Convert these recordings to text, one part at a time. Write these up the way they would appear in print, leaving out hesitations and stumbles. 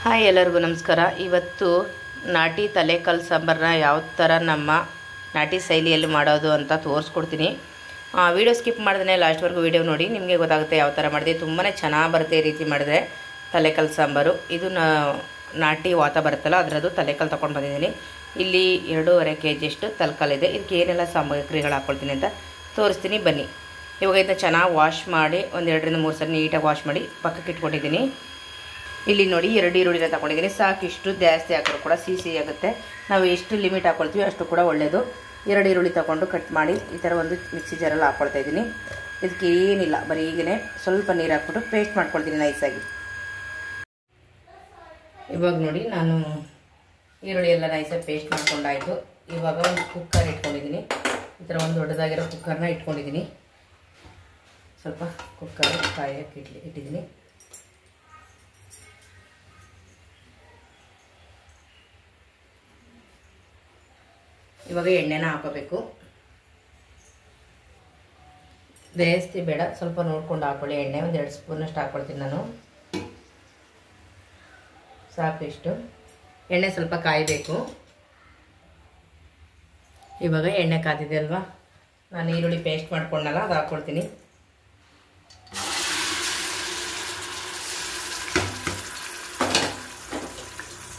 Hi ಎಲ್ಲರಿಗೂ ನಮಸ್ಕಾರ. ಇವತ್ತು ನಾಟಿ ತಲೆಕಾಲು ಸಾಂಬಾರನ್ನ ಯಾವ ಥರ ನಮ್ಮ ನಾಟಿ ಶೈಲಿಯಲ್ಲಿ ಮಾಡೋದು ಅಂತ ತೋರಿಸ್ಕೊಡ್ತೀನಿ. ವಿಡಿಯೋ ಸ್ಕಿಪ್ ಮಾಡಿದ್ರೆ ಲಾಸ್ಟ್ವರೆಗೂ ವಿಡಿಯೋ ನೋಡಿ, ನಿಮಗೆ ಗೊತ್ತಾಗುತ್ತೆ ಯಾವ ಥರ ಮಾಡಿದೆ. ತುಂಬಾ ಚೆನ್ನಾಗಿ ಬರುತ್ತೆ ಈ ರೀತಿ ಮಾಡಿದ್ರೆ ತಲೆಕಾಲು ಸಾಂಬಾರು. ಇದು ನಾಟಿ ವಾತ ಬರುತ್ತಲ್ಲ ಅದರದ್ದು ತಲೆಕಾಲು ತೊಗೊಂಡು ಬಂದಿದ್ದೀನಿ. ಇಲ್ಲಿ 2.5 kg ತಲೆಕಾಲಿದೆ. ಇದಕ್ಕೆ ಏನೆಲ್ಲ ಸಾಮಗ್ರಿಗಳು ಹಾಕ್ಕೊಳ್ತೀನಿ ಅಂತ ತೋರಿಸ್ತೀನಿ, ಬನ್ನಿ. ಇವಾಗ ಇದನ್ನ ಚೆನ್ನಾಗಿ ವಾಶ್ ಮಾಡಿ ಒಂದು 2 ರಿಂದ 3 ಸರಿ ನೀಟಾಗಿ ವಾಶ್ ಮಾಡಿ ಪಕ್ಕಕ್ಕೆ ಇಟ್ಕೊಂಡಿದ್ದೀನಿ. ಇಲ್ಲಿ ನೋಡಿ 2 ಈರುಳ್ಳಿನ ತಗೊಂಡಿದ್ದೀನಿ. ಸಾಕಿಷ್ಟು ಜಾಸ್ತಿ ಹಾಕಿದ್ರು ಕೂಡ ಸಿಹಿ ಆಗುತ್ತೆ. ನಾವು ಎಷ್ಟು ಲಿಮಿಟ್ ಹಾಕ್ಕೊಳ್ತೀವಿ ಅಷ್ಟು ಕೂಡ ಒಳ್ಳೆಯದು. 2 ಈರುಳ್ಳಿ ತಗೊಂಡು ಕಟ್ ಮಾಡಿ ಈ ಥರ ಒಂದು ಮಿಕ್ಸಿ ಜಾರಲ್ಲಿ ಹಾಕ್ಕೊಳ್ತಾ ಇದ್ದೀನಿ. ಇದಕ್ಕೆ ಏನಿಲ್ಲ, ಬರೀ ಈಗನೇ ಸ್ವಲ್ಪ ನೀರು ಹಾಕ್ಬಿಟ್ಟು ಪೇಸ್ಟ್ ಮಾಡ್ಕೊಳ್ತೀನಿ ನೈಸಾಗಿ. ಇವಾಗ ನೋಡಿ ನಾನು ಈರುಳ್ಳಿ ಎಲ್ಲ ನೈಸಾಗಿ ಪೇಸ್ಟ್ ಮಾಡ್ಕೊಂಡಾಯಿತು. ಇವಾಗ ಒಂದು ಕುಕ್ಕರ್ ಇಟ್ಕೊಂಡಿದ್ದೀನಿ. ಈ ಥರ ಒಂದು ದೊಡ್ಡದಾಗಿರೋ ಕುಕ್ಕರ್ನ ಇಟ್ಕೊಂಡಿದ್ದೀನಿ. ಸ್ವಲ್ಪ ಕುಕ್ಕರ್ ಕಾಯಕ್ಕೆ ಇಟ್ಟಿದ್ದೀನಿ. ಇವಾಗ ಎಣ್ಣೆನ ಹಾಕೋಬೇಕು. ಜಾಸ್ತಿ ಬೇಡ, ಸ್ವಲ್ಪ ನೋಡ್ಕೊಂಡು ಹಾಕೊಳ್ಳಿ. ಎಣ್ಣೆ ಒಂದು 2 ಸ್ಪೂನಷ್ಟು ಹಾಕ್ಕೊಳ್ತೀನಿ ನಾನು, ಸಾಕು ಇಷ್ಟು. ಎಣ್ಣೆ ಸ್ವಲ್ಪ ಕಾಯಬೇಕು. ಇವಾಗ ಎಣ್ಣೆ ಕಾದಿದೆ ಅಲ್ವಾ, ನಾನು ಈರುಳ್ಳಿ ಪೇಸ್ಟ್ ಮಾಡ್ಕೊಂಡಲ್ಲ ಅದು ಹಾಕ್ಕೊಳ್ತೀನಿ.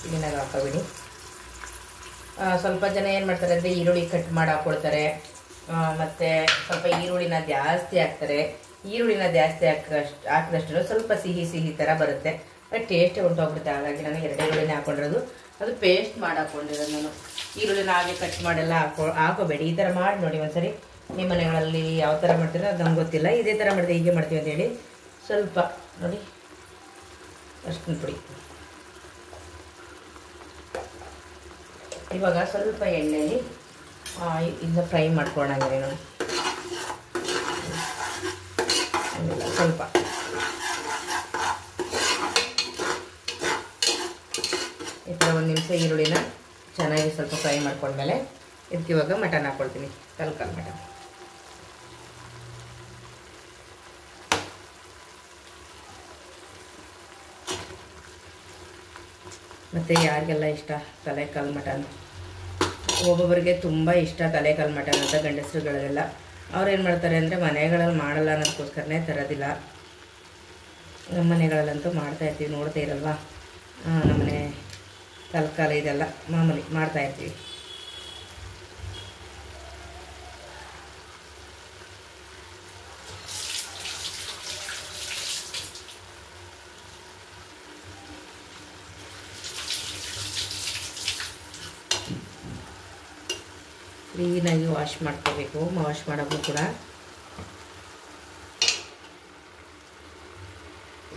ಇದನ್ನಾಗ ಹಾಕೋಬಿಡಿ. ಸ್ವಲ್ಪ ಜನ ಏನು ಮಾಡ್ತಾರೆ ಅಂದರೆ ಈರುಳ್ಳಿ ಕಟ್ ಮಾಡಿ ಹಾಕ್ಕೊಳ್ತಾರೆ, ಮತ್ತು ಸ್ವಲ್ಪ ಈರುಳ್ಳಿನ ಜಾಸ್ತಿ ಹಾಕ್ತಾರೆ. ಈರುಳ್ಳಿನ ಜಾಸ್ತಿ ಹಾಕಿದಷ್ಟು ಸ್ವಲ್ಪ ಸಿಹಿ ಥರ ಬರುತ್ತೆ, ಟೇಸ್ಟೇ ಹೊಂಟೋಗ್ಬಿಡುತ್ತೆ. ಹಾಗಾಗಿ ನಾನು 2 ಈರುಳ್ಳಿನ ಹಾಕ್ಕೊಂಡಿರೋದು, ಅದು ಪೇಸ್ಟ್ ಮಾಡಿ ಹಾಕ್ಕೊಂಡಿರೋದು ನಾನು. ಈರುಳ್ಳಿನ ಹಾಗೆ ಕಟ್ ಮಾಡೆಲ್ಲ ಹಾಕೋಬೇಡಿ. ಈ ಥರ ಮಾಡಿ ನೋಡಿ ಒಂದ್ಸರಿ. ನಿಮ್ಮ ಮನೆಗಳಲ್ಲಿ ಯಾವ ಥರ ಮಾಡ್ತೀರೋ ಅದು ನಮ್ಗೆ ಗೊತ್ತಿಲ್ಲ. ಇದೇ ಥರ ಮಾಡಿದೆ, ಹೀಗೆ ಮಾಡ್ತೀವಿ ಅಂತೇಳಿ. ಸ್ವಲ್ಪ ನೋಡಿ ಅರ್ಶಿನ ಪುಡಿ. ಇವಾಗ ಸ್ವಲ್ಪ ಎಣ್ಣೆಯಲ್ಲಿ ಇದನ್ನ ಫ್ರೈ ಮಾಡ್ಕೊಳ್ಳೋಂಗಿದೆ ನೋಡಿ. ಸ್ವಲ್ಪ ಈ ಥರ 1 ನಿಮಿಷ ಈರುಳ್ಳಿನ ಚೆನ್ನಾಗಿ ಸ್ವಲ್ಪ ಫ್ರೈ ಮಾಡ್ಕೊಂಡ್ಮೇಲೆ ಇದಕ್ಕೆ ಇವಾಗ ಮಟನ್ ಹಾಕ್ಕೊಳ್ತೀನಿ, ತಲೆಕಾಲು ಮಟನ್. ಮತ್ತು ಯಾರಿಗೆಲ್ಲ ಇಷ್ಟ ತಲೆಕಾಲು ಮಟನ್? ಒಬ್ಬೊಬ್ಬರಿಗೆ ತುಂಬ ಇಷ್ಟ ತಲೆಕಾಲು ಮಟನ್ ಅಂತ, ಗಂಡಸರುಗಳಿಗೆಲ್ಲ. ಅವ್ರೇನು ಮಾಡ್ತಾರೆ ಅಂದರೆ ಮನೆಗಳಲ್ಲಿ ಮಾಡಲ್ಲ ಅನ್ನೋದಕ್ಕೋಸ್ಕರನೇ ತರೋದಿಲ್ಲ. ನಮ್ಮ ಮನೆಗಳಲ್ಲಂತೂ ಮಾಡ್ತಾಯಿರ್ತೀವಿ, ನೋಡ್ತಾ ಇರಲ್ವಾ. ನಮ್ಮನೆ ತಲೆಕಾಲು ಇದೆಲ್ಲ ಮಾಮೂಲಿ ಮಾಡ್ತಾಯಿರ್ತೀವಿ. ಕ್ಲೀನಾಗಿ ವಾಶ್ ಮಾಡ್ಕೋಬೇಕು. ವಾಶ್ ಮಾಡೋಕ್ಕೂ ಕೂಡ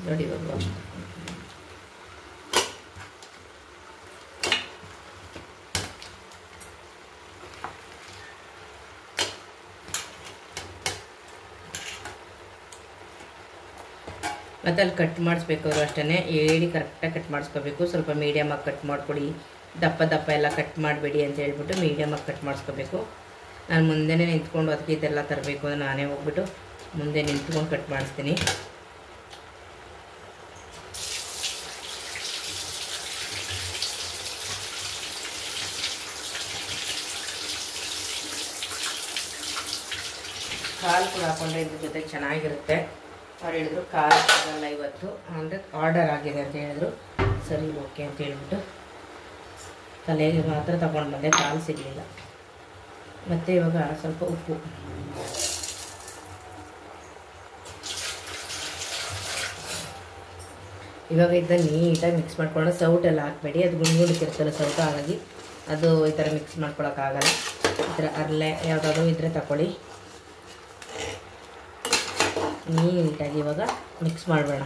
ನೋಡಿ ಇವಾಗ ವಾಶ್ ಮತ್ತು ಅಲ್ಲಿ ಕಟ್ ಮಾಡಿಸ್ಬೇಕಾದ್ರು ಅಷ್ಟೇ ಹೇಳಿ ಕರೆಕ್ಟಾಗಿ ಕಟ್ ಮಾಡಿಸ್ಕೋಬೇಕು. ಸ್ವಲ್ಪ ಮೀಡಿಯಮಾಗಿ ಕಟ್ ಮಾಡಿಕೊಡಿ, ದಪ್ಪ ಎಲ್ಲ ಕಟ್ ಮಾಡಬೇಡಿ ಅಂತ ಹೇಳ್ಬಿಟ್ಟು ಮೀಡಿಯಮಾಗಿ ಕಟ್ ಮಾಡಿಸ್ಕೋಬೇಕು. ನಾನು ಮುಂದೆನೇ ನಿಂತ್ಕೊಂಡು ಅದಕ್ಕೆ ಇದೆಲ್ಲ ತರಬೇಕು ಅಂದರೆ ನಾನೇ ಹೋಗ್ಬಿಟ್ಟು ಮುಂದೆ ನಿಂತ್ಕೊಂಡು ಕಟ್ ಮಾಡಿಸ್ತೀನಿ. ಕಾಲು ಕೂಡ ಹಾಕೊಂಡ್ರೆ ಇದ್ರ ಜೊತೆ ಚೆನ್ನಾಗಿರುತ್ತೆ. ಅವ್ರು ಹೇಳಿದ್ರು ಕಾಲು ಸಿಗಲ್ಲ ಇವತ್ತು, ಅಂದರೆ ಆರ್ಡರ್ ಆಗಿದೆ ಅಂತ ಹೇಳಿದ್ರು. ಸರಿ, ಓಕೆ ಅಂತ ಹೇಳ್ಬಿಟ್ಟು ತಲೆಗೆ ಮಾತ್ರ ತಗೊಂಡು ಬಂದೆ, ಕಾಲು ಸಿಗಲಿಲ್ಲ. ಮತ್ತು ಇವಾಗ ಸ್ವಲ್ಪ ಉಪ್ಪು. ಇವಾಗ ಇದನ್ನ ನೀಟಾಗಿ ಮಿಕ್ಸ್ ಮಾಡ್ಕೊಂಡು, ಸೌಟೆಲ್ಲ ಹಾಕಬೇಡಿ, ಅದು ಗುಂಡ್ಗುಂಡ್ಕಿರ್ತಲ್ಲ ಸೌಟು, ಹಾಗಾಗಿ ಅದು ಈ ಥರ ಮಿಕ್ಸ್ ಮಾಡ್ಕೊಳಕ್ಕಾಗಲ್ಲ. ಈ ಥರ ಅರಳೆ ಯಾವುದಾದ್ರೂ ಇದ್ದರೆ ತಗೊಳ್ಳಿ. ನೀಟಾಗಿ ಇವಾಗ ಮಿಕ್ಸ್ ಮಾಡಬೇಡ,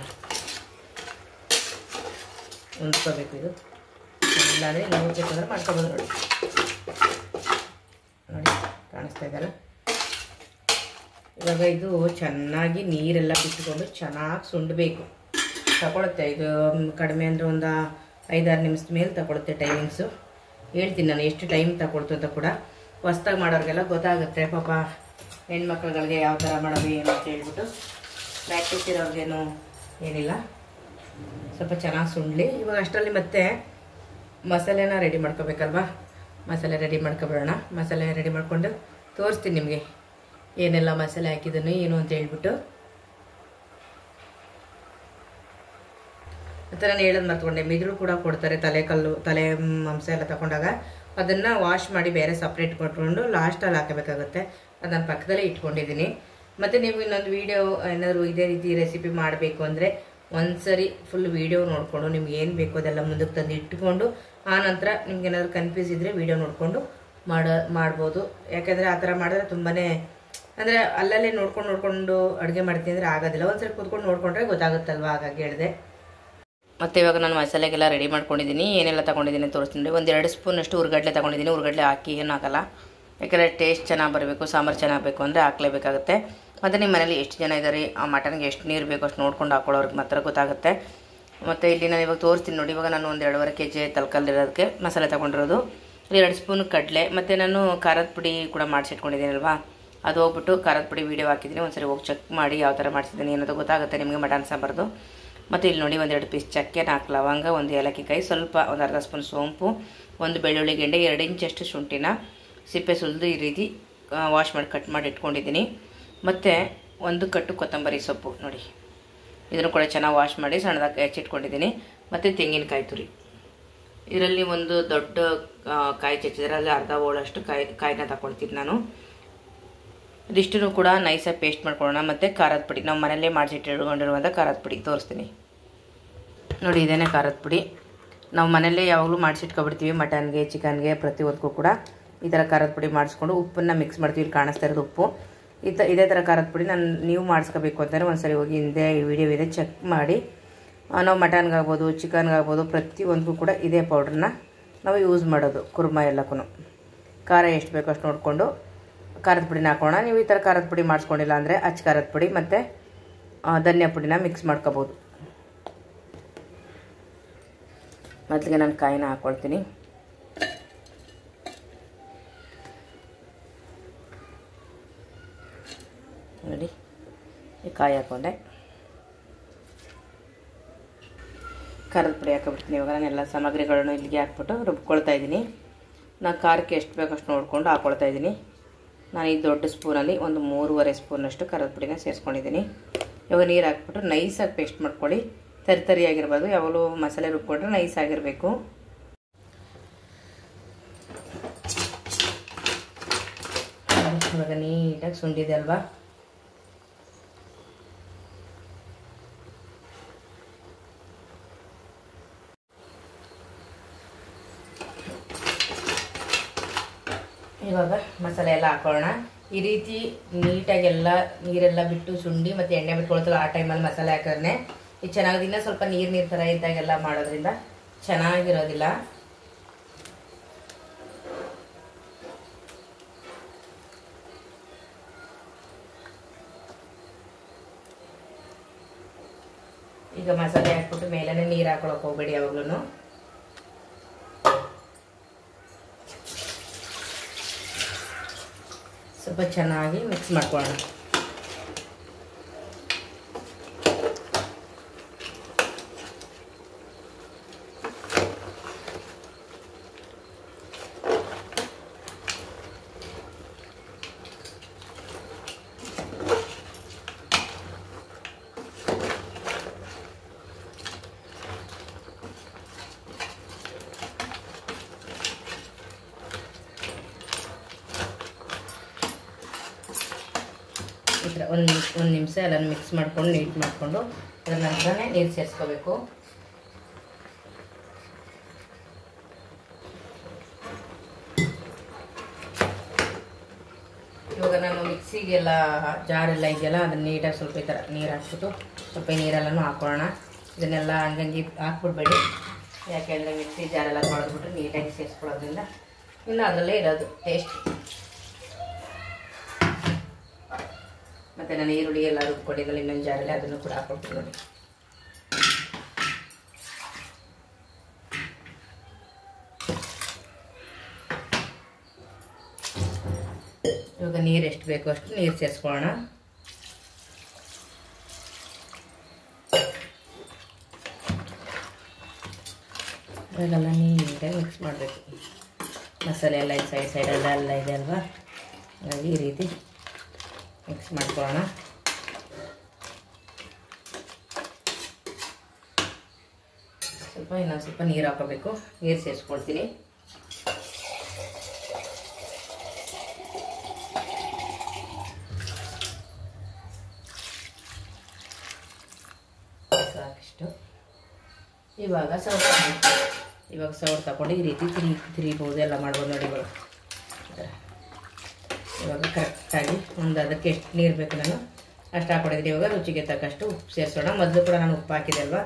ಹೊಂದ್ಕೋಬೇಕು. ಇದು ಇಲ್ಲಾಂದರೆ ನಾವು ಬೇಕಂದ್ರೆ ಮಾಡ್ಕೊಬೋದು. ನೋಡಿ ನೋಡಿ ಕಾಣಿಸ್ತಾ ಇದೆಯಲ್ಲ. ಇವಾಗ ಇದು ಚೆನ್ನಾಗಿ ನೀರೆಲ್ಲ ಬಿಟ್ಟುಕೊಂಡು ಚೆನ್ನಾಗಿ ಸುಂಡಬೇಕು. ತಗೊಳುತ್ತೆ ಇದು ಕಡಿಮೆ ಅಂದರೆ ಒಂದು 5-6 ನಿಮಿಷದ ಮೇಲೆ ತಗೊಳುತ್ತೆ ಟೈಮಿಂಗ್ಸು. ಹೇಳ್ತೀನಿ ನಾನು ಎಷ್ಟು ಟೈಮ್ ತಗೊಳ್ತು ಅಂತ ಕೂಡ. ಹೊಸ್ದಾಗಿ ಮಾಡೋರಿಗೆಲ್ಲ ಗೊತ್ತಾಗುತ್ತೆ ಪಾಪ. ಹೆಣ್ಮಕ್ಳುಗಳಿಗೆ ಯಾವ ಥರ ಮಾಡೋದು ಏನು ಅಂತ ಹೇಳ್ಬಿಟ್ಟು. ಪ್ರಾಕ್ಟೀಸ್ ಇರೋರಿಗೇನು ಏನಿಲ್ಲ. ಸ್ವಲ್ಪ ಚೆನ್ನಾಗಿ ಸುಂಡ್ಲಿ. ಇವಾಗ ಅಷ್ಟರಲ್ಲಿ ಮತ್ತೆ ಮಸಾಲೆನ ರೆಡಿ ಮಾಡ್ಕೋಬೇಕಲ್ವಾ, ಮಸಾಲೆ ರೆಡಿ ಮಾಡ್ಕೊಬಿಡೋಣ. ಮಸಾಲೆ ರೆಡಿ ಮಾಡ್ಕೊಂಡು ತೋರಿಸ್ತೀನಿ ನಿಮಗೆ ಏನೆಲ್ಲ ಮಸಾಲೆ ಹಾಕಿದ್ದೀನಿ ಏನು ಅಂತ ಹೇಳ್ಬಿಟ್ಟು. ಮತ್ತು ನಾನು ಹೇಳೋದು ಮರ್ತ್ಕೊಂಡೆ, ಮಿದುಳು ಕೂಡ ಕೊಡ್ತಾರೆ, ತಲೆ ಮಾಂಸ ಎಲ್ಲ ತಗೊಂಡಾಗ ಅದನ್ನು ವಾಶ್ ಮಾಡಿ ಬೇರೆ ಸಪ್ರೇಟ್ ಕೊಟ್ಕೊಂಡು ಲಾಸ್ಟಲ್ಲಿ ಹಾಕಬೇಕಾಗುತ್ತೆ. ಅದನ್ನು ಪಕ್ಕದಲ್ಲೇ ಇಟ್ಕೊಂಡಿದ್ದೀನಿ. ಮತ್ತು ನೀವು ಇನ್ನೊಂದು ವೀಡಿಯೋ ಏನಾದರೂ ಇದೇ ರೀತಿ ರೆಸಿಪಿ ಮಾಡಬೇಕು ಅಂದರೆ ಒಂದ್ಸರಿ ಫುಲ್ ವೀಡಿಯೋ ನೋಡಿಕೊಂಡು ನಿಮ್ಗೆ ಏನು ಬೇಕೋ ಅದೆಲ್ಲ ಮುಂದಕ್ಕೆ ತಂದು ಇಟ್ಕೊಂಡು ಆನಂತರ ನಿಮ್ಗೆ ಏನಾದರೂ ಕನ್ಫ್ಯೂಸ್ ಇದ್ದರೆ ವೀಡಿಯೋ ನೋಡಿಕೊಂಡು ಮಾಡ್ಬೋದು. ಯಾಕೆಂದರೆ ಆ ಥರ ಮಾಡಿದ್ರೆ ತುಂಬಾ ಅಂದರೆ ಅಲ್ಲಲ್ಲೇ ನೋಡ್ಕೊಂಡು ಅಡುಗೆ ಮಾಡ್ತೀನಿ ಅಂದರೆ ಆಗೋದಿಲ್ಲ. ಒಂದ್ಸರಿ ಕೂತ್ಕೊಂಡು ನೋಡಿಕೊಂಡ್ರೆ ಗೊತ್ತಾಗುತ್ತಲ್ವ, ಹಾಗಾಗಿ ಹೇಳಿದೆ. ಮತ್ತು ಇವಾಗ ನಾನು ಮಸಾಲೆಗೆಲ್ಲ ರೆಡಿ ಮಾಡ್ಕೊಂಡಿದ್ದೀನಿ. ಏನೆಲ್ಲ ತೊಗೊಂಡಿದ್ದೀನಿ ತೋರಿಸ್ತೀನಿ. 1-2 ಸ್ಪೂನಷ್ಟು ಹುರ್ಗಡ್ಲೆ ತೊಗೊಂಡಿದ್ದೀನಿ. ಹುರ್ಗಡ್ಲೆ ಹಾಕಿ ಏನು ಹಾಕಲ್ಲ, ಯಾಕೆಂದರೆ ಟೇಸ್ಟ್ ಚೆನ್ನಾಗಿ ಬರಬೇಕು, ಸಾಂಬಾರು ಚೆನ್ನಾಗಿ ಬೇಕು ಅಂದರೆ ಹಾಕಲೇಬೇಕಾಗುತ್ತೆ. ಮತ್ತು ನಿಮ್ಮ ಮನೇಲಿ ಎಷ್ಟು ಜನ ಇದ್ದಾರೆ, ಆ ಮಟನ್ಗೆ ಎಷ್ಟು ನೀರು ಬೇಕು ಅಷ್ಟು ನೋಡ್ಕೊಂಡು ಹಾಕೊಳ್ಳೋರಿಗೆ ಮಾತ್ರ ಗೊತ್ತಾಗುತ್ತೆ. ಮತ್ತು ಇಲ್ಲಿ ನಾನು ಇವಾಗ ತೋರಿಸ್ತೀನಿ ನೋಡಿ. ಇವಾಗ ನಾನು 1-2.5 kg ತಲ್ಕಲ್ಲಿರೋದಕ್ಕೆ ಮಸಾಲೆ ತೊಗೊಂಡಿರೋದು. 2 ಸ್ಪೂನ್ ಕಡಲೆ, ಮತ್ತು ನಾನು ಖಾರದ ಪುಡಿ ಕೂಡ ಮಾಡಿಸಿಟ್ಕೊಂಡಿದ್ದೀನಲ್ವಾ, ಅದು ಹೋಗ್ಬಿಟ್ಟು ಖಾರದ ಪುಡಿ ವೀಡಿಯೋ ಹಾಕಿದ್ದೀನಿ. ಒಂದ್ಸರಿ ಹೋಗಿ ಚೆಕ್ ಮಾಡಿ ಯಾವ ಥರ ಮಾಡಿಸಿದ್ದೀನಿ ಅನ್ನೋದು ಗೊತ್ತಾಗುತ್ತೆ ನಿಮಗೆ ಮಟನ್ ಸಾಂಬಾರ್ದು. ಮತ್ತು ಇಲ್ಲಿ ನೋಡಿ 1-2 ಪೀಸ್ ಚಕ್ಕೆ, 4 ಲವಂಗ, 1 ಏಲಕ್ಕಿಕಾಯಿ, ಸ್ವಲ್ಪ 1/2 ಸ್ಪೂನ್ ಸೋಂಪು, 1 ಬೆಳ್ಳುಳ್ಳಿ ಗೆಡ್ಡೆ, 2 ಇಂಚಷ್ಟು ಶುಂಠಿನ ಸಿಪ್ಪೆ ಸುಲಿದು ಈ ರೀತಿ ವಾಶ್ ಮಾಡಿ ಕಟ್ ಮಾಡಿ ಇಟ್ಕೊಂಡಿದ್ದೀನಿ. ಮತ್ತು 1 ಕಟ್ಟು ಕೊತ್ತಂಬರಿ ಸೊಪ್ಪು ನೋಡಿ, ಇದನ್ನು ಕೂಡ ಚೆನ್ನಾಗಿ ವಾಶ್ ಮಾಡಿ ಸಣ್ಣದಾಗಿ ಹೆಚ್ಚಿಟ್ಕೊಂಡಿದ್ದೀನಿ. ಮತ್ತು ತೆಂಗಿನಕಾಯಿ ತುರಿ, ಇದರಲ್ಲಿ ಒಂದು ದೊಡ್ಡ ಕಾಯಿ ಚಚ್ಚಿದ್ರೆ ಅಲ್ಲಿ ಅರ್ಧ ಹೋಳಷ್ಟು ಕಾಯಿನ ತಗೊಳ್ತೀನಿ ನಾನು. ಇದಿಷ್ಟನ್ನು ಕೂಡ ನೈಸಾಗಿ ಪೇಸ್ಟ್ ಮಾಡ್ಕೊಳ್ಳೋಣ. ಮತ್ತು ಖಾರದ ಪುಡಿ, ನಾವು ಮನೆಯಲ್ಲೇ ಮಾಡಿಸಿಟ್ಟಿಟ್ಕೊಂಡಿರುವಂಥ ಖಾರದ ಪುಡಿ ತೋರಿಸ್ತೀನಿ ನೋಡಿ. ಇದೇನೇ ಖಾರದ ಪುಡಿ, ನಾವು ಮನೆಯಲ್ಲೇ ಯಾವಾಗಲೂ ಮಾಡಿಸಿಟ್ಕೊಬಿಡ್ತೀವಿ. ಮಟನ್ಗೆ, ಚಿಕನ್ಗೆ, ಪ್ರತಿಯೊಂದಕ್ಕೂ ಕೂಡ ಈ ಥರ ಖಾರದ ಪುಡಿ ಮಾಡಿಸ್ಕೊಂಡು ಉಪ್ಪನ್ನು ಮಿಕ್ಸ್ ಮಾಡ್ತೀವಿ. ಇಲ್ಲಿ ಕಾಣಿಸ್ತಾ ಇರೋದು ಉಪ್ಪು. ಇದೇ ಥರ ಖಾರದ ಪುಡಿ ನೀವು ಮಾಡಿಸ್ಕೋಬೇಕು ಅಂತಂದರೆ ಒಂದ್ಸರಿ ಹೋಗಿ ಹಿಂದೆ ವಿಡಿಯೋ ಇದೆ ಚೆಕ್ ಮಾಡಿ. ನಾವು ಮಟನ್ಗಾಗ್ಬೋದು, ಚಿಕನ್ಗಾಗ್ಬೋದು, ಪ್ರತಿಯೊಂದಕ್ಕೂ ಕೂಡ ಇದೇ ಪೌಡ್ರನ್ನ ನಾವು ಯೂಸ್ ಮಾಡೋದು. ಕುರ್ಮಾ ಎಲ್ಲಕ್ಕೂ ಖಾರ ಎಷ್ಟು ಬೇಕೋ ಅಷ್ಟು ನೋಡಿಕೊಂಡು ಖಾರದ ಪುಡಿನ ಹಾಕೋಣ. ನೀವು ಈ ಥರ ಖಾರದ ಪುಡಿ ಮಾಡಿಸ್ಕೊಂಡಿಲ್ಲ ಅಂದರೆ ಅಚ್ಚ ಖಾರದ ಪುಡಿ ಮತ್ತು ಧನಿಯಾ ಪುಡಿನ ಮಿಕ್ಸ್ ಮಾಡ್ಕೋಬೋದು. ಮೊದಲಿಗೆ ನಾನು ಕಾಯಿನ ಹಾಕ್ಕೊಳ್ತೀನಿ. ನೋಡಿ, ಈ ಕಾಯಿ ಹಾಕ್ಕೊಂಡೆ, ಖಾರದ ಪುಡಿ ಹಾಕೊಬಿಡ್ತೀನಿ. ಇವಾಗ ನಾನು ಎಲ್ಲ ಸಾಮಗ್ರಿಗಳನ್ನು ಇಲ್ಲಿಗೆ ಹಾಕ್ಬಿಟ್ಟು ರುಬ್ಕೊಳ್ತಾ ಇದ್ದೀನಿ. ನಾನು ಖಾರಕ್ಕೆ ಎಷ್ಟು ಬೇಕೋ ಅಷ್ಟು ನೋಡಿಕೊಂಡು ಹಾಕ್ಕೊಳ್ತಾ ಇದ್ದೀನಿ. ನಾನು ಈ ದೊಡ್ಡ ಸ್ಪೂನಲ್ಲಿ 3.5 ಸ್ಪೂನಷ್ಟು ಖಾರದ ಪುಡಿನ ಸೇರಿಸ್ಕೊಂಡಿದ್ದೀನಿ. ಇವಾಗ ನೀರು ಹಾಕ್ಬಿಟ್ಟು ನೈಸಾಗಿ ಪೇಸ್ಟ್ ಮಾಡ್ಕೊಳ್ಳಿ. ತರಿಯಾಗಿರ್ಬಾರ್ದು, ಯಾವಾಗಲೂ ಮಸಾಲೆ ರುಬ್ಕೊಂಡ್ರೆ ನೈಸ್ ಆಗಿರಬೇಕು. ಇವಾಗ ನೀಟಾಗಿ ಸುಂಡಿದೆ ಅಲ್ವಾ. ಇವಾಗ ಮಸಾಲೆ ಎಲ್ಲ ಹಾಕೊಳ್ಳೋಣ. ಈ ರೀತಿ ನೀಟಾಗೆಲ್ಲ ನೀರೆಲ್ಲ ಬಿಟ್ಟು ಸುಂಡಿ ಮತ್ತು ಎಣ್ಣೆ ಬಿಟ್ಕೊಳ್ತಲ್ಲ ಆ ಟೈಮಲ್ಲಿ ಮಸಾಲೆ ಹಾಕಿದ್ರೆ ಇದು ಚೆನ್ನಾಗೋದಿಲ್ಲ. ಸ್ವಲ್ಪ ನೀರು ಥರ ಇದ್ದಾಗೆಲ್ಲ ಮಾಡೋದ್ರಿಂದ ಚೆನ್ನಾಗಿರೋದಿಲ್ಲ. ಈಗ ಮಸಾಲೆ ಹಾಕ್ಬಿಟ್ಟು ಮೇಲೇ ನೀರು ಹಾಕೊಳಕ್ಕೆ ಹೋಗ್ಬೇಡಿ ಯಾವಾಗ್ಲೂ. ಸ್ವಲ್ಪ ಚೆನ್ನಾಗಿ ಮಿಕ್ಸ್ ಮಾಡ್ಕೊಳ್ಳೋಣ. ಈ ಥರ ಒಂದು ನಿಮಿಷ ಎಲ್ಲನೂ ಮಿಕ್ಸ್ ಮಾಡ್ಕೊಂಡು ನೀಟ್ ಮಾಡಿಕೊಂಡು ಅದರ ನಂತರನೇ ನೀರು ಸೇರಿಸ್ಕೋಬೇಕು. ಇವಾಗ ನಾನು ಮಿಕ್ಸಿಗೆಲ್ಲ ಜಾರೆಲ್ಲ ಇದೆಯಲ್ಲ ಅದನ್ನು ನೀಟಾಗಿ ಸ್ವಲ್ಪ ಈ ಥರ ನೀರು ಹಾಕ್ಬಿಟ್ಟು ಸ್ವಲ್ಪ ನೀರೆಲ್ಲನೂ ಹಾಕೊಳ್ಳೋಣ. ಇದನ್ನೆಲ್ಲ ಹಂಗಂಗೆ ಹಾಕ್ಬಿಡ್ಬೇಡಿ, ಯಾಕೆಂದರೆ ಮಿಕ್ಸಿ ಜಾರೆಲ್ಲ ತೊಳೆದ್ಬಿಟ್ಟು ನೀಟಾಗಿ ಸೇರಿಸ್ಕೊಳ್ಳೋದ್ರಿಂದ ಇನ್ನು ಅದರಲ್ಲೇ ಇರೋದು ಟೇಸ್ಟ್. ಮತ್ತು ನಾನು ಈರುಳ್ಳಿ ಎಲ್ಲ ರುಬ್ಕೊಂಡಿದ್ದಲ್ಲ ಇನ್ನೊಂದು ಜಾರಲ್ಲಿ ಅದನ್ನು ಕೂಡ ಹಾಕ್ಕೊಡ್ತೀನಿ ನೋಡಿ. ಇವಾಗ ನೀರು ಎಷ್ಟು ಬೇಕೋ ಅಷ್ಟು ನೀರು ಸೇರಿಸ್ಕೊಳ್ಳೋಣ. ಇವಾಗೆಲ್ಲ ನೀಟಾಗಿ ಮಿಕ್ಸ್ ಮಾಡಬೇಕು. ಮಸಾಲೆ ಎಲ್ಲ ಈ ಸೈಡೆಲ್ಲ ಇದೆ ಅಲ್ವಾ, ಹಾಗಾಗಿ ಈ ರೀತಿ ಮಿಕ್ಸ್ ಮಾಡ್ಕೊಳ್ಳೋಣ. ಇನ್ನೊಂದು ಸ್ವಲ್ಪ ನೀರು ಹಾಕೋಬೇಕು. ನೀರು ಸೇರಿಸ್ಕೊಳ್ತೀನಿ. ಸಾಕಿಷ್ಟು. ಇವಾಗ ಸೌಟ್ ತಗೊಂಡು ಈ ರೀತಿ ತಿರಿಬೋದು, ಎಲ್ಲ ಮಾಡ್ಬೋದು ನೋಡಿ. ಇವಾಗ ಕರೆಕ್ಟಾಗಿ ಒಂದು ಅದಕ್ಕೆ ಎಷ್ಟು ನೀರು ಬೇಕು ನಾನು ಅಷ್ಟು ಹಾಕೊಂಡಿದ್ದೀನಿ. ಇವಾಗ ರುಚಿಗೆ ತಕ್ಕಷ್ಟು ಉಪ್ಪು ಸೇರಿಸೋಣ. ಮೊದಲು ಕೂಡ ನಾನು ಉಪ್ಪು ಹಾಕಿದೆ ಅಲ್ವಾ,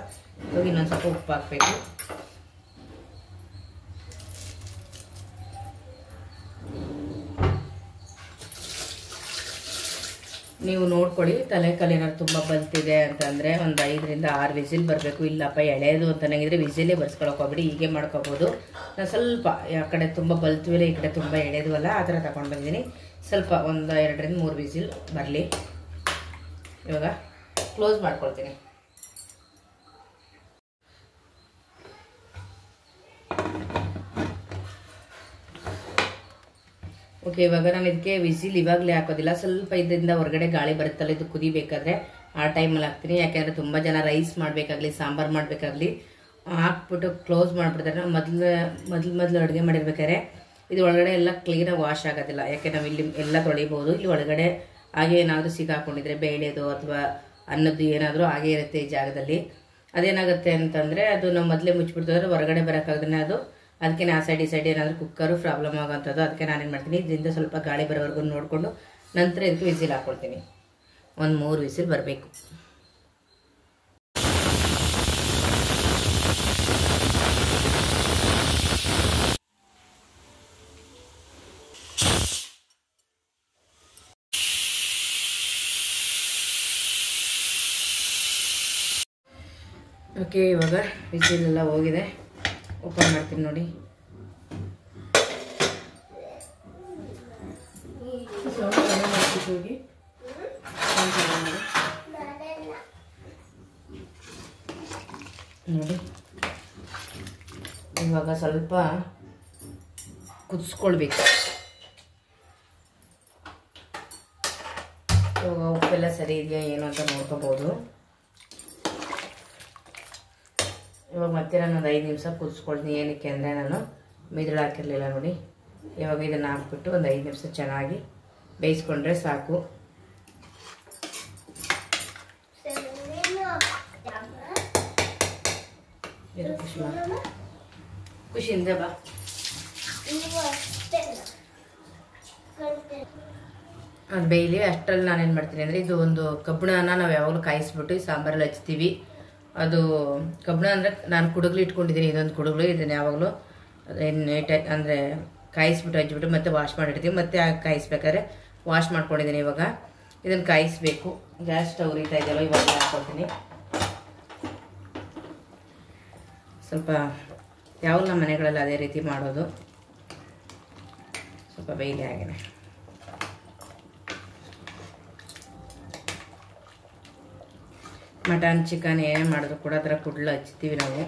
ಇವಾಗ ಇನ್ನೊಂದು ಸ್ವಲ್ಪ ಉಪ್ಪು ಹಾಕಬೇಕು. ನೀವು ನೋಡ್ಕೊಳ್ಳಿ, ತಲೆಕಲ್ಲು ಏನಾದ್ರು ತುಂಬ ಬಲ್ತಿದೆ ಅಂತಂದರೆ ಒಂದು 5 ರಿಂದ 6 ವಿಸಿಲ್ ಬರಬೇಕು. ಇಲ್ಲಪ್ಪ ಎಳೆಯೋದು ಅಂತ ನನಗಿದ್ರೆ ವಿಸಿಲೇ ಬರ್ಸ್ಕೊಳಕ್ಕೆ ಹೋಗ್ಬಿಡಿ, ಹೀಗೆ ಮಾಡ್ಕೋಬೋದು. ನಾನು ಸ್ವಲ್ಪ ಆ ಕಡೆ ತುಂಬ ಬಲ್ತೀವಿಲ್ಲ, ಈ ಕಡೆ ತುಂಬ ಎಳೆಯೋದುವಲ್ಲ, ಆ ಥರ ತಗೊಂಡು ಬಂದಿದ್ದೀನಿ. ಸ್ವಲ್ಪ ಒಂದು 2 ರಿಂದ 3 ವಿಸಿಲ್ ಬರಲಿ. ಇವಾಗ ಕ್ಲೋಸ್ ಮಾಡ್ಕೊಳ್ತೀನಿ. ಓಕೆ, ಇವಾಗ ನಾನು ಇದಕ್ಕೆ ವಿಸಿಲ್ ಇವಾಗಲೇ ಹಾಕೋದಿಲ್ಲ. ಸ್ವಲ್ಪ ಇದರಿಂದ ಹೊರಗಡೆ ಗಾಳಿ ಬರುತ್ತಲ್ಲ, ಇದು ಕುದಿಬೇಕಾದ್ರೆ ಆ ಟೈಮಲ್ಲಿ ಹಾಕ್ತೀನಿ. ಯಾಕೆಂದರೆ ತುಂಬ ಜನ ರೈಸ್ ಮಾಡಬೇಕಾಗಲಿ, ಸಾಂಬಾರು ಮಾಡಬೇಕಾಗಲಿ ಹಾಕ್ಬಿಟ್ಟು ಕ್ಲೋಸ್ ಮಾಡಿಬಿಡ್ತಾರೆ. ಮೊದಲು ಅಡುಗೆ ಮಾಡಿರ್ಬೇಕಾದ್ರೆ ಇದು ಒಳಗಡೆ ಎಲ್ಲ ಕ್ಲೀನಾಗಿ ವಾಶ್ ಆಗೋದಿಲ್ಲ. ಯಾಕೆ ನಾವು ಇಲ್ಲಿ ಎಲ್ಲ ತೊಳಿಬೋದು, ಇಲ್ಲಿ ಒಳಗಡೆ ಹಾಗೆ ಏನಾದರೂ ಸಿಗಾಕೊಂಡಿದ್ರೆ ಬೇಳೆದು ಅಥವಾ ಅನ್ನದ್ದು ಏನಾದರೂ ಹಾಗೆ ಇರುತ್ತೆ ಈ ಜಾಗದಲ್ಲಿ. ಅದೇನಾಗುತ್ತೆ ಅಂತಂದರೆ ಅದು ನಾವು ಮೊದಲೇ ಮುಚ್ಚಿಬಿಡ್ತಿದ್ರೆ ಹೊರಗಡೆ ಬರೋಕ್ಕಾಗದೇ ಅದು. ಅದಕ್ಕೆ ಆ ಸೈಡ್ ಈ ಸೈಡ್ ಏನಾದರೂ ಕುಕ್ಕರು ಪ್ರಾಬ್ಲಮ್ ಆಗೋಂಥದ್ದು. ಅದಕ್ಕೆ ನಾನೇನು ಮಾಡ್ತೀನಿ, ಇದರಿಂದ ಸ್ವಲ್ಪ ಗಾಳಿ ಬರೋವರೆಗೂ ನೋಡಿಕೊಂಡು ನಂತರ ಇದಕ್ಕೆ ವಿಸಿಲ್ ಹಾಕ್ಕೊಳ್ತೀನಿ. ಒಂದು 3 ವಿಸಿಲ್ ಬರಬೇಕು. ಓಕೆ, ಇವಾಗ ವಿಸಿಲೆಲ್ಲ ಹೋಗಿದೆ. ಓಪನ್ ಮಾಡ್ತೀನಿ ನೋಡಿ. ನೋಡಿ, ಇವಾಗ ಸ್ವಲ್ಪ ಕುದಿಸ್ಕೊಳ್ಬೇಕು. ಇವಾಗ ಉಪ್ಪೆಲ್ಲ ಸರಿ ಇದೆಯಾ ಏನು ಅಂತ ನೋಡ್ಕೋಬೋದು. ಇವಾಗ ಮತ್ತೆ ನಾನು ಒಂದು 5 ನಿಮಿಷ ಕುದಿಸ್ಕೊಳ್ತೀನಿ. ಏನಕ್ಕೆ ಅಂದರೆ ನಾನು ಮಿದುಳು ಹಾಕಿರಲಿಲ್ಲ ನೋಡಿ. ಇವಾಗ ಇದನ್ನು ಹಾಕ್ಬಿಟ್ಟು ಒಂದು 5 ನಿಮಿಷ ಚೆನ್ನಾಗಿ ಬೇಯಿಸ್ಕೊಂಡ್ರೆ ಸಾಕು. ಖುಷಿಯಿಂದ ಬಾ. ಅದು ಬೇಯಲಿ ಅಷ್ಟರಲ್ಲಿ ನಾನೇನು ಮಾಡ್ತೀನಿ ಅಂದರೆ, ಇದು ಒಂದು ಕಬ್ಬಣನ ನಾವು ಯಾವಾಗಲೂ ಕಾಯಿಸ್ಬಿಟ್ಟು ಈ ಸಾಂಬಾರಲ್ಲಿ ಹಚ್ತೀವಿ. ಅದು ಕಬ್ಬಣ ಅಂದರೆ ನಾನು ಕುಡುಗ್ಲು ಇಟ್ಕೊಂಡಿದ್ದೀನಿ, ಇದೊಂದು ಕುಡುಗ್ಲು. ಇದನ್ನು ಯಾವಾಗಲೂ ನೀಟಾಗಿ ಅಂದರೆ ಕಾಯಿಸ್ಬಿಟ್ಟು ಹಚ್ಬಿಟ್ಟು ಮತ್ತೆ ವಾಶ್ ಮಾಡಿರ್ತೀವಿ. ಮತ್ತೆ ಕಾಯಿಸ್ಬೇಕಾದ್ರೆ ವಾಶ್ ಮಾಡ್ಕೊಂಡಿದ್ದೀನಿ. ಇವಾಗ ಇದನ್ನು ಕಾಯಿಸಬೇಕು. ಗ್ಯಾಸ್ ಸ್ಟವ್ ಉರಿತಾ ಇದೆಯಲ್ಲ, ಇವಾಗ ಹಾಕ್ಕೊಳ್ತೀನಿ. ಸ್ವಲ್ಪ ಯಾವ ನಮ್ಮ ಮನೆಗಳಲ್ಲಿ ಅದೇ ರೀತಿ ಮಾಡೋದು. ಸ್ವಲ್ಪ ಬೇಯ್ಲಿ ಹಾಗೇನೆ. ಮಟನ್ ಚಿಕನ್ ಏನೇ ಮಾಡಿದ್ರು ಕೂಡ ಅದರ ಕುಡ್ಲು ಹಚ್ತೀವಿ ನಾವು.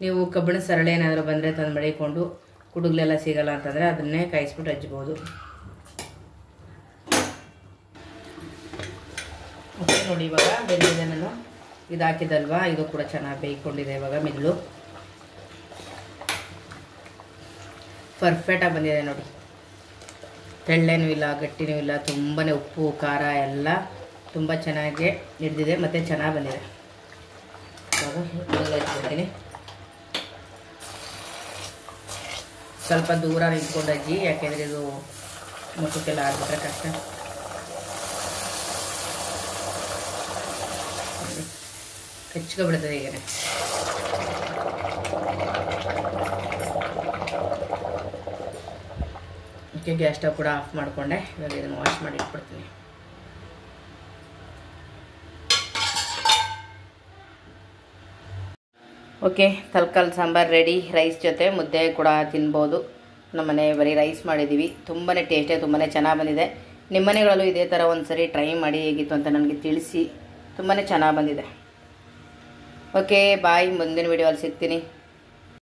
ನೀವು ಕಬ್ಬಿಣ ಸರಳೆ ಏನಾದರೂ ಬಂದರೆ ತಂದು ಮಡಿಕೊಂಡು ಕುಡುಗ್ಲೆಲ್ಲ ಸಿಗಲ್ಲ ಅಂತಂದರೆ ಅದನ್ನೇ ಕಾಯಿಸ್ಬಿಟ್ಟು ಹಚ್ಬೋದು. ಓಕೆ ನೋಡಿ, ಇವಾಗ ಬೆಂದಿದೆ. ನಾನು ಇದು ಹಾಕಿದಲ್ವಾ, ಇದು ಕೂಡ ಚೆನ್ನಾಗಿ ಬೇಯ್ಕೊಂಡಿದೆ. ಇವಾಗ ಮಿದುಳು ಪರ್ಫೆಕ್ಟಾಗಿ ಬಂದಿದೆ ನೋಡಿ. ತೆಳ್ಳೇನೂ ಇಲ್ಲ, ಗಟ್ಟಿನೂ ಇಲ್ಲ. ತುಂಬಾ ಉಪ್ಪು ಖಾರ ಎಲ್ಲ ತುಂಬ ಚೆನ್ನಾಗಿ ಹಿಡಿದಿದೆ ಮತ್ತು ಚೆನ್ನಾಗಿ ಬಂದಿದೆ. ಇವಾಗ ಹಚ್ಕೊಳ್ತೀನಿ. ಸ್ವಲ್ಪ ದೂರ ನಿಂತ್ಕೊಂಡು ಅಜ್ಜಿ, ಯಾಕೆಂದರೆ ಇದು ಮುಖಕ್ಕೆಲ್ಲ ಆಗ್ಬಿಟ್ರೆ ಕಷ್ಟ. ಕಚ್ಕೊಬಿಡ್ತದೆ ಈಗ. ಓಕೆ, ಗ್ಯಾಸ್ ಸ್ಟವ್ ಕೂಡ ಆಫ್ ಮಾಡಿಕೊಂಡೆ. ಇವಾಗ ಇದನ್ನು ವಾಶ್ ಮಾಡಿ ಇಟ್ಬಿಡ್ತೀನಿ. ಓಕೆ, ತರಕಾರಿ ಸಾಂಬಾರು ರೆಡಿ. ರೈಸ್ ಜೊತೆ ಮುದ್ದೆ ಕೂಡ ತಿನ್ಬೋದು. ನಮ್ಮನೆ ಬರೀ ರೈಸ್ ಮಾಡಿದ್ದೀವಿ. ತುಂಬಾ ಟೇಸ್ಟಿಯಾಗಿ ತುಂಬಾ ಚೆನ್ನಾಗಿ ಬಂದಿದೆ. ನಿಮ್ಮ ಮನೆಗಳಲ್ಲೂ ಇದೇ ಥರ ಒಂದು ಸರಿ ಟ್ರೈ ಮಾಡಿ ಹೇಗಿತ್ತು ಅಂತ ನನಗೆ ತಿಳಿಸಿ. ತುಂಬಾ ಚೆನ್ನಾಗಿ ಬಂದಿದೆ. ಓಕೆ ಬಾಯ್, ಮುಂದಿನ ವಿಡಿಯೋಲ್ಲಿ ಸಿಗ್ತೀನಿ.